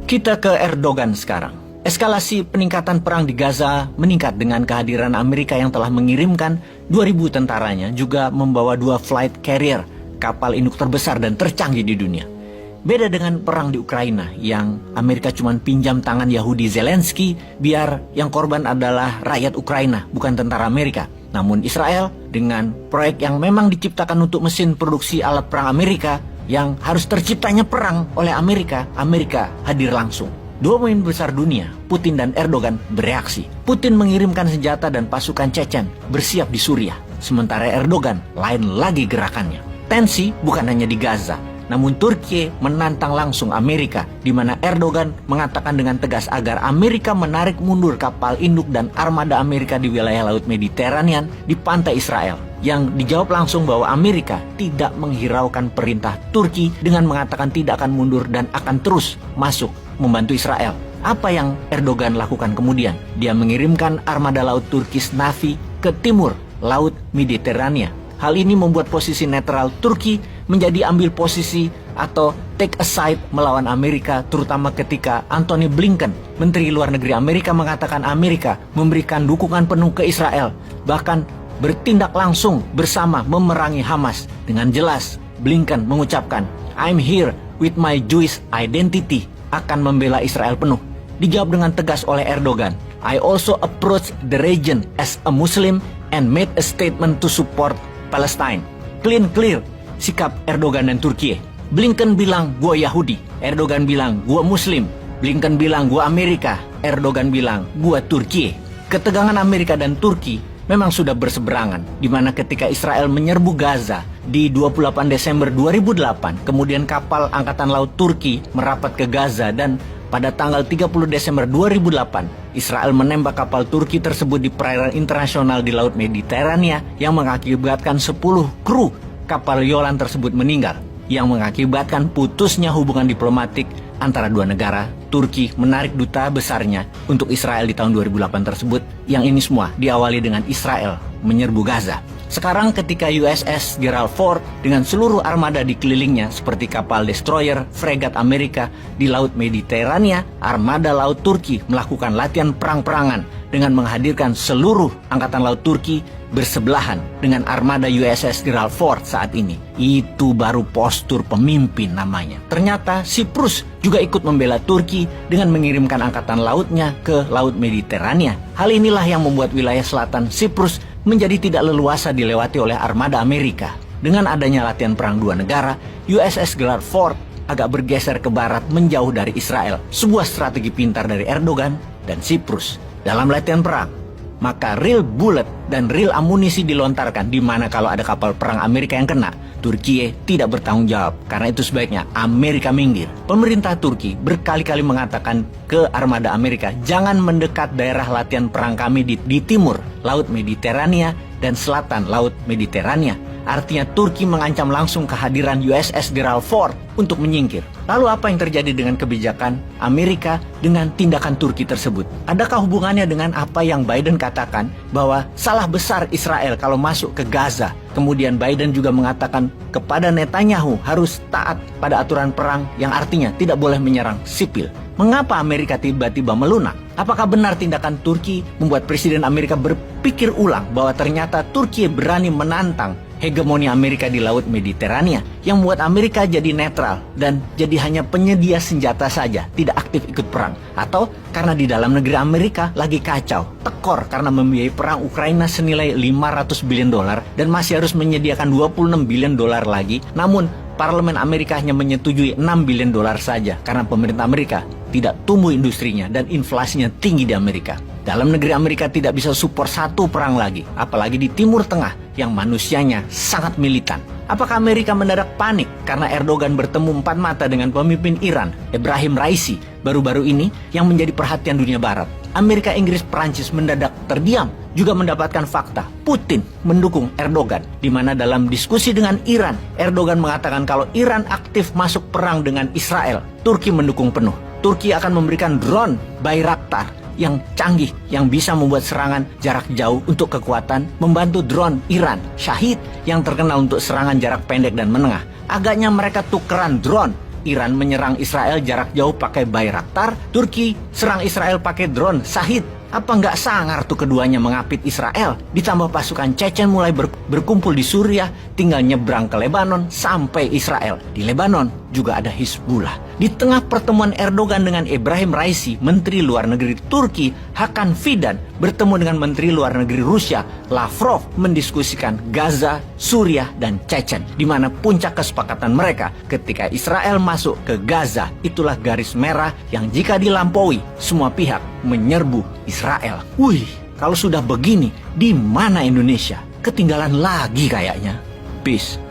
Kita ke Erdogan sekarang. Eskalasi peningkatan perang di Gaza meningkat dengan kehadiran Amerika yang telah mengirimkan 2.000 tentaranya, juga membawa 2 flight carrier, kapal induk terbesar dan tercanggih di dunia. Beda dengan perang di Ukraina yang Amerika cuma pinjam tangan Yahudi Zelensky biar yang korban adalah rakyat Ukraina, bukan tentara Amerika. Namun Israel dengan proyek yang memang diciptakan untuk mesin produksi alat perang Amerika yang harus terciptanya perang oleh Amerika hadir langsung. Dua pemimpin besar dunia, Putin dan Erdogan, bereaksi. Putin mengirimkan senjata dan pasukan Chechen bersiap di Suriah. Sementara Erdogan lain lagi gerakannya. Tensi bukan hanya di Gaza, namun Turki menantang langsung Amerika, di mana Erdogan mengatakan dengan tegas agar Amerika menarik mundur kapal induk dan armada Amerika di wilayah Laut Mediterania di pantai Israel. Yang dijawab langsung bahwa Amerika tidak menghiraukan perintah Turki dengan mengatakan tidak akan mundur dan akan terus masuk membantu Israel. Apa yang Erdogan lakukan kemudian? Dia mengirimkan armada laut Turkish Navy ke timur Laut Mediterania. Hal ini membuat posisi netral Turki menjadi ambil posisi atau take a side melawan Amerika, terutama ketika Antony Blinken, Menteri Luar Negeri Amerika, mengatakan Amerika memberikan dukungan penuh ke Israel, bahkan bertindak langsung bersama memerangi Hamas. Dengan jelas, Blinken mengucapkan, "I'm here with my Jewish identity," akan membela Israel penuh. Dijawab dengan tegas oleh Erdogan, "I also approach the region as a Muslim and made a statement to support Palestine." Clear sikap Erdogan dan Turki. Blinken bilang gua Yahudi, Erdogan bilang gua Muslim. Blinken bilang gua Amerika, Erdogan bilang gua Turki. Ketegangan Amerika dan Turki memang sudah berseberangan, di mana ketika Israel menyerbu Gaza di 28 Desember 2008, kemudian kapal Angkatan Laut Turki merapat ke Gaza dan pada tanggal 30 Desember 2008, Israel menembak kapal Turki tersebut di perairan internasional di Laut Mediterania yang mengakibatkan 10 kru kapal Yolan tersebut meninggal, yang mengakibatkan putusnya hubungan diplomatik antara dua negara. Turki menarik duta besarnya untuk Israel di tahun 2008 tersebut, yang ini semua diawali dengan Israel menyerbu Gaza. Sekarang ketika USS Gerald Ford dengan seluruh armada dikelilingnya seperti kapal destroyer, fregat Amerika di Laut Mediterania, armada laut Turki melakukan latihan perang-perangan dengan menghadirkan seluruh angkatan laut Turki bersebelahan dengan armada USS Gerald Ford saat ini. Itu baru postur pemimpin namanya. Ternyata Siprus juga ikut membela Turki dengan mengirimkan angkatan lautnya ke Laut Mediterania. Hal inilah yang membuat wilayah selatan Siprus menjadi tidak leluasa dilewati oleh armada Amerika. Dengan adanya latihan perang dua negara, USS Gerald Ford agak bergeser ke barat menjauh dari Israel. Sebuah strategi pintar dari Erdogan dan Siprus. Dalam latihan perang, maka real bullet dan real amunisi dilontarkan, di mana kalau ada kapal perang Amerika yang kena, Turki tidak bertanggung jawab. Karena itu sebaiknya Amerika minggir. Pemerintah Turki berkali-kali mengatakan ke armada Amerika, jangan mendekat daerah latihan perang kami di timur Laut Mediterania dan selatan Laut Mediterania. Artinya Turki mengancam langsung kehadiran USS Gerald Ford untuk menyingkir. Lalu apa yang terjadi dengan kebijakan Amerika dengan tindakan Turki tersebut? Adakah hubungannya dengan apa yang Biden katakan bahwa salah besar Israel kalau masuk ke Gaza? Kemudian Biden juga mengatakan kepada Netanyahu harus taat pada aturan perang yang artinya tidak boleh menyerang sipil. Mengapa Amerika tiba-tiba melunak? Apakah benar tindakan Turki membuat Presiden Amerika berpikir ulang bahwa ternyata Turki berani menantang hegemoni Amerika di Laut Mediterania, yang membuat Amerika jadi netral dan jadi hanya penyedia senjata saja, tidak aktif ikut perang? Atau karena di dalam negeri Amerika lagi kacau, tekor karena membiayai perang Ukraina senilai 500 billion dolar dan masih harus menyediakan 26 billion dolar lagi, namun Parlemen Amerika hanya menyetujui 6 billion dolar saja karena pemerintah Amerika tidak tumbuh industrinya dan inflasinya tinggi di Amerika. Dalam negeri Amerika tidak bisa support satu perang lagi, apalagi di Timur Tengah yang manusianya sangat militan. Apakah Amerika mendadak panik karena Erdogan bertemu empat mata dengan pemimpin Iran, Ebrahim Raisi, baru-baru ini yang menjadi perhatian dunia barat? Amerika, Inggris, Perancis mendadak terdiam, juga mendapatkan fakta Putin mendukung Erdogan, di mana dalam diskusi dengan Iran, Erdogan mengatakan kalau Iran aktif masuk perang dengan Israel, Turki mendukung penuh. Turki akan memberikan drone Bayraktar yang canggih yang bisa membuat serangan jarak jauh untuk kekuatan, membantu drone Iran Shahid yang terkenal untuk serangan jarak pendek dan menengah. Agaknya mereka tukeran drone Iran menyerang Israel jarak jauh pakai Bayraktar, Turki serang Israel pakai drone Shahid. Apa nggak sangar tuh keduanya mengapit Israel? Ditambah pasukan Chechen mulai berkumpul di Suriah, tinggal nyebrang ke Lebanon sampai Israel. Di Lebanon juga ada Hizbullah. Di tengah pertemuan Erdogan dengan Ebrahim Raisi, Menteri Luar Negeri Turki, Hakan Fidan, bertemu dengan Menteri Luar Negeri Rusia, Lavrov, mendiskusikan Gaza, Suriah, dan Chechen, di mana puncak kesepakatan mereka ketika Israel masuk ke Gaza. Itulah garis merah yang jika dilampaui, semua pihak menyerbu Israel. Wih, kalau sudah begini, di mana Indonesia? Ketinggalan lagi kayaknya. Peace.